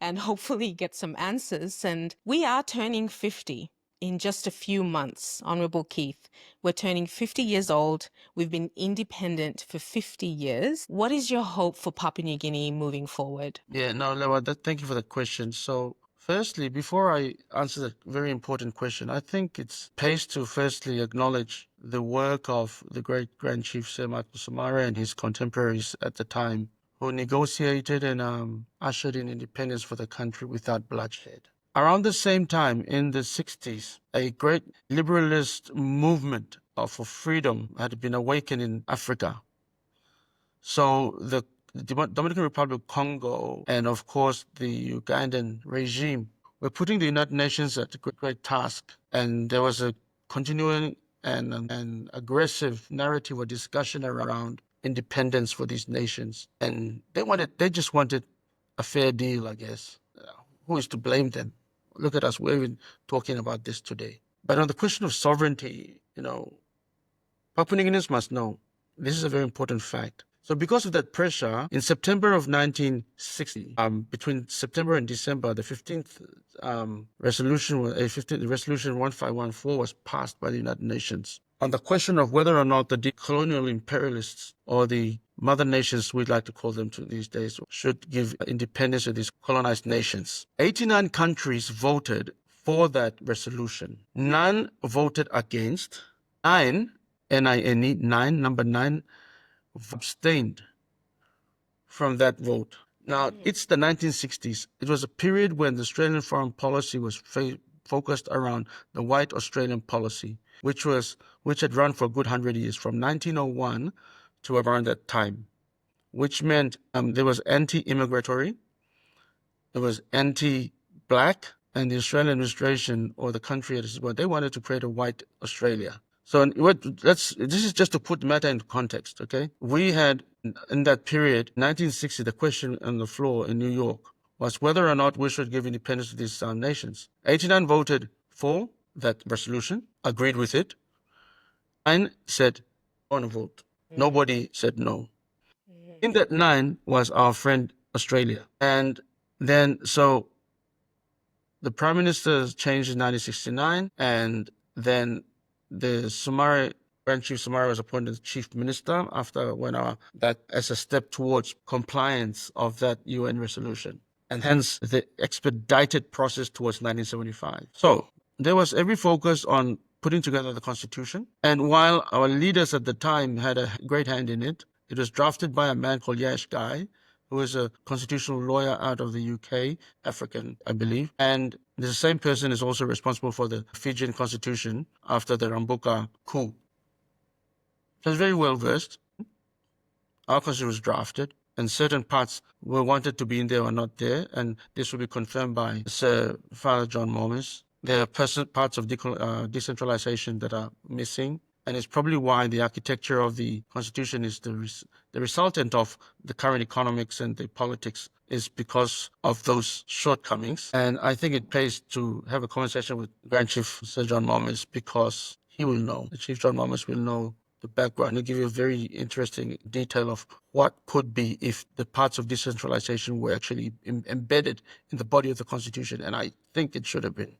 and hopefully get some answers. And we are turning 50 in just a few months, Honourable Keith. We're turning 50 years old. We've been independent for 50 years. What is your hope for Papua New Guinea moving forward? Yeah, no, Lewa, thank you for the question. So, firstly, before I answer that very important question, I think it's pays to firstly acknowledge the work of the great Grand Chief Sir Michael Somare and his contemporaries at the time, who negotiated and ushered in independence for the country without bloodshed. Around the same time, in the 60s, a great liberalist movement for freedom had been awakened in Africa. So the Dominican Republic, Congo, and of course the Ugandan regime were putting the United Nations at a great task. And there was a continuing and aggressive narrative or discussion around independence for these nations. And they just wanted a fair deal, I guess. Who is to blame them? Look at us, we're even talking about this today. But on the question of sovereignty, Papua New Guineans must know this is a very important fact. So because of that pressure, in September of 1960, between September and December, the 15th resolution 1514 was passed by the United Nations on the question of whether or not the colonial imperialists or the mother nations, we'd like to call them these days, should give independence to these colonized nations. 89 countries voted for that resolution. None voted against. Number 9, abstained from that vote. Now, it's the 1960s. It was a period when the Australian foreign policy was focused around the white Australian policy, which had run for a good 100 years, from 1901 to around that time, which meant there was anti-immigratory, there was anti-black, and the Australian administration or the country, they wanted to create a white Australia. So this is just to put the matter into context, okay? We had, in that period, 1960, the question on the floor in New York was whether or not we should give independence to these nations. 89 voted for that resolution, agreed with it. 9 said, on a vote. Nobody said no. In that 9 was our friend Australia. And then, so the Prime Minister changed in 1969, and then the Grand Chief Somare was appointed Chief Minister that as a step towards compliance of that UN resolution, and hence the expedited process towards 1975. So there was every focus on putting together the Constitution, and while our leaders at the time had a great hand in it, it was drafted by a man called Yash Gai, who is a constitutional lawyer out of the UK, African, I believe. And the same person is also responsible for the Fijian constitution after the Rambuka coup. So it's very well versed. Our constitution was drafted, and certain parts were wanted to be in there or not there, and this will be confirmed by Sir Father John Momis. There are parts of decentralization that are missing. And it's probably why the architecture of the Constitution is the resultant of the current economics and the politics is because of those shortcomings. And I think it pays to have a conversation with Grand Chief Sir John Momis, because he will know, the Chief John Momis will know the background. He'll give you a very interesting detail of what could be if the parts of decentralization were actually embedded in the body of the Constitution. And I think it should have been.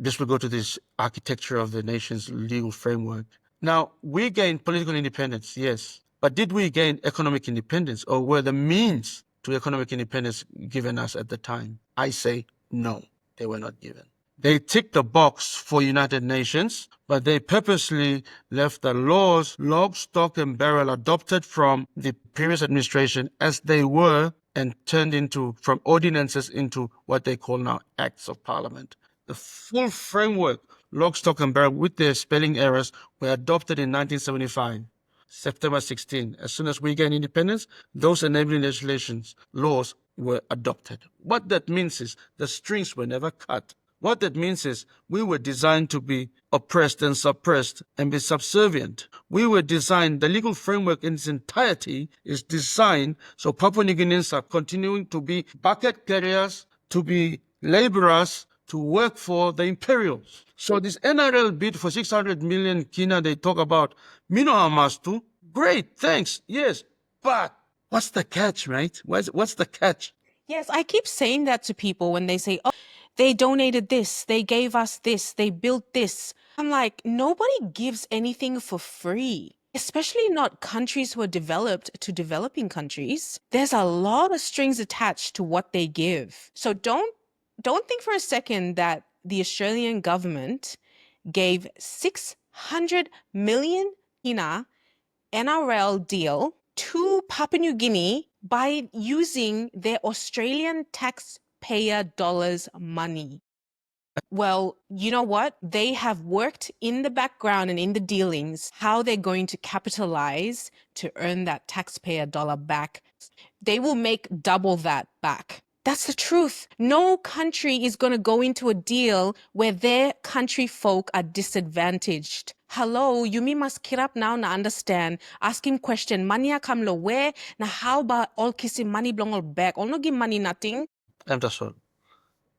This will go to this architecture of the nation's legal framework. Now, we gained political independence, yes. But did we gain economic independence, or were the means to economic independence given us at the time? I say no, they were not given. They ticked the box for United Nations, but they purposely left the laws, lock, stock, and barrel adopted from the previous administration as they were, and turned from ordinances into what they call now acts of parliament. The full framework, lock, stock, and barrel, with their spelling errors, were adopted in 1975, September 16. As soon as we gained independence, those enabling legislations, laws, were adopted. What that means is the strings were never cut. What that means is we were designed to be oppressed and suppressed and be subservient. We were designed, the legal framework in its entirety is designed so Papua New Guineans are continuing to be bucket carriers, to be laborers, to work for the imperials. So this NRL bid for 600 million kina they talk about, Mino Amastu, great, thanks, yes, but what's the catch, right? What's the catch? Yes, I keep saying that to people when they say, oh, they donated this, they gave us this, they built this. I'm like, nobody gives anything for free, especially not countries who are developed to developing countries. There's a lot of strings attached to what they give. So don't think for a second that the Australian government gave 600 million PINA NRL deal to Papua New Guinea by using their Australian taxpayer dollars money. Well, you know what? They have worked in the background and in the dealings how they're going to capitalize to earn that taxpayer dollar back. They will make double that back. That's the truth. No country is going to go into a deal where their country folk are disadvantaged. Hello, you me must get up now na understand. Ask him question. Money come lo where? Na how about all kissing money belong all back? All no give money nothing. That's all.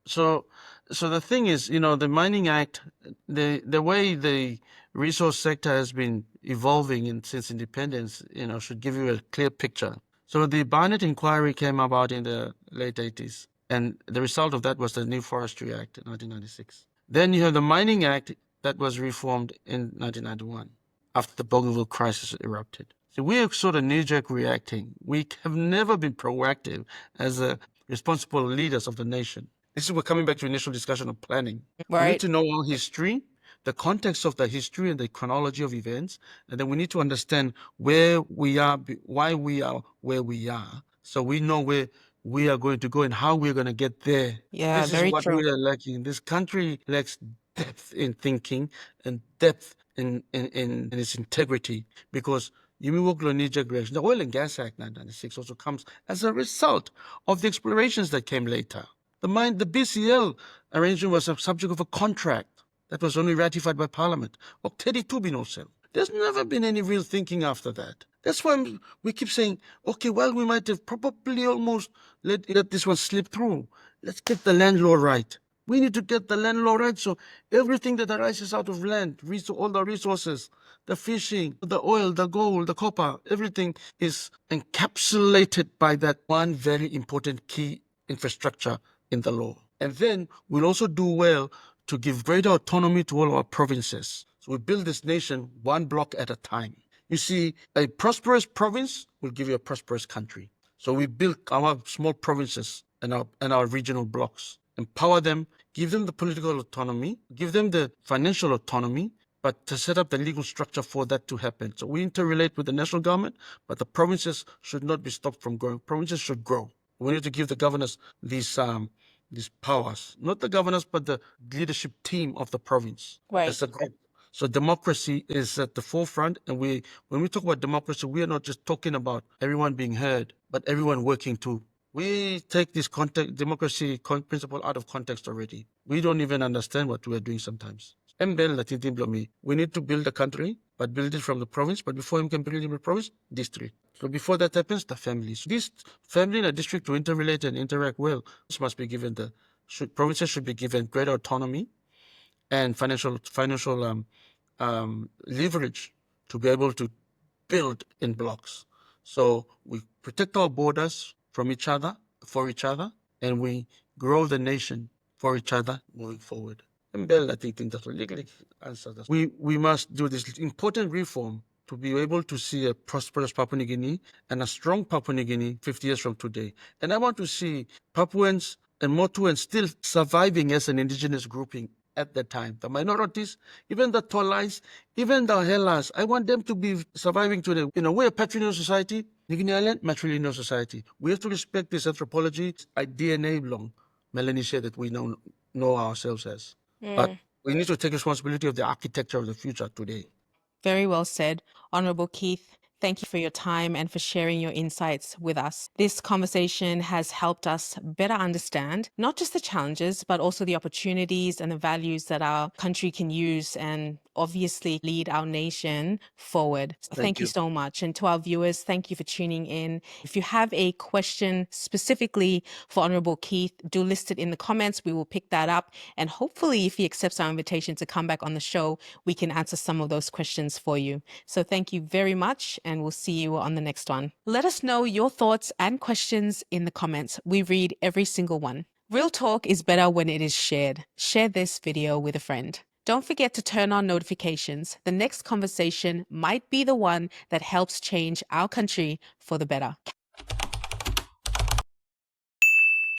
So, so the thing is, the Mining Act, the way the resource sector has been evolving since independence, should give you a clear picture. So the Barnett Inquiry came about in the late 80s, and the result of that was the New Forestry Act in 1996. Then you have the Mining Act that was reformed in 1991 after the Bougainville crisis erupted. So we are sort of knee-jerk reacting. We have never been proactive as responsible leaders of the nation. This is we're coming back to initial discussion of planning. We need Right. to know our history, the context of the history and the chronology of events, and then we need to understand where we are, why we are where we are, so we know where we are going to go and how we're going to get there. Yeah, This is very what true. we are lacking. This country lacks depth in thinking and depth in its integrity, because the Oil and Gas Act 1996 also comes as a result of the explorations that came later. The BCL arrangement was a subject of a contract that was only ratified by Parliament. There's never been any real thinking after that. That's why we keep saying, okay, well, we might have probably almost let this one slip through. Let's get the land law right. We need to get the land law right, so everything that arises out of land, all the resources, the fishing, the oil, the gold, the copper, everything is encapsulated by that one very important key infrastructure in the law. And then we'll also do well to give greater autonomy to all our provinces. So we build this nation one block at a time. You see, a prosperous province will give you a prosperous country. So we build our small provinces and our regional blocks, empower them, give them the political autonomy, give them the financial autonomy, but to set up the legal structure for that to happen. So we interrelate with the national government, but the provinces should not be stopped from growing. Provinces should grow. We need to give the governors these powers, not the governors, but the leadership team of the province as a group. So democracy is at the forefront, and when we talk about democracy, we are not just talking about everyone being heard, but everyone working too. We take this democracy principle out of context already. We don't even understand what we are doing sometimes. We need to build a country, but build it from the province. But before we can build it in the province, district. So before that happens, the families. This family and a district to interrelate and interact well, this must be given provinces should be given greater autonomy and financial leverage to be able to build in blocks. So we protect our borders from each other, for each other, and we grow the nation for each other moving forward. And Bell, I think that's what legally answers that. We must do this important reform to be able to see a prosperous Papua New Guinea and a strong Papua New Guinea 50 years from today. And I want to see Papuans and Motuans still surviving as an indigenous grouping at that time. The minorities, even the Tolais, even the Hellas, I want them to be surviving today. We're a patrilineal society, New Guinea Island, matrilineal society. We have to respect this anthropology, our DNA belong, Melanesia that we know ourselves as. But we need to take responsibility of the architecture of the future today. Very well said. Honorable Keith, thank you for your time and for sharing your insights with us. This conversation has helped us better understand not just the challenges, but also the opportunities and the values that our country can use and obviously lead our nation forward. Thank you so much. And to our viewers, thank you for tuning in. If you have a question specifically for Honorable Keith, do list it in the comments. We will pick that up. And hopefully, if he accepts our invitation to come back on the show, we can answer some of those questions for you. So thank you very much. And and we'll see you on the next one. Let us know your thoughts and questions in the comments. We read every single one. Real talk is better when it is shared. Share this video with a friend. Don't forget to turn on notifications. The next conversation might be the one that helps change our country for the better.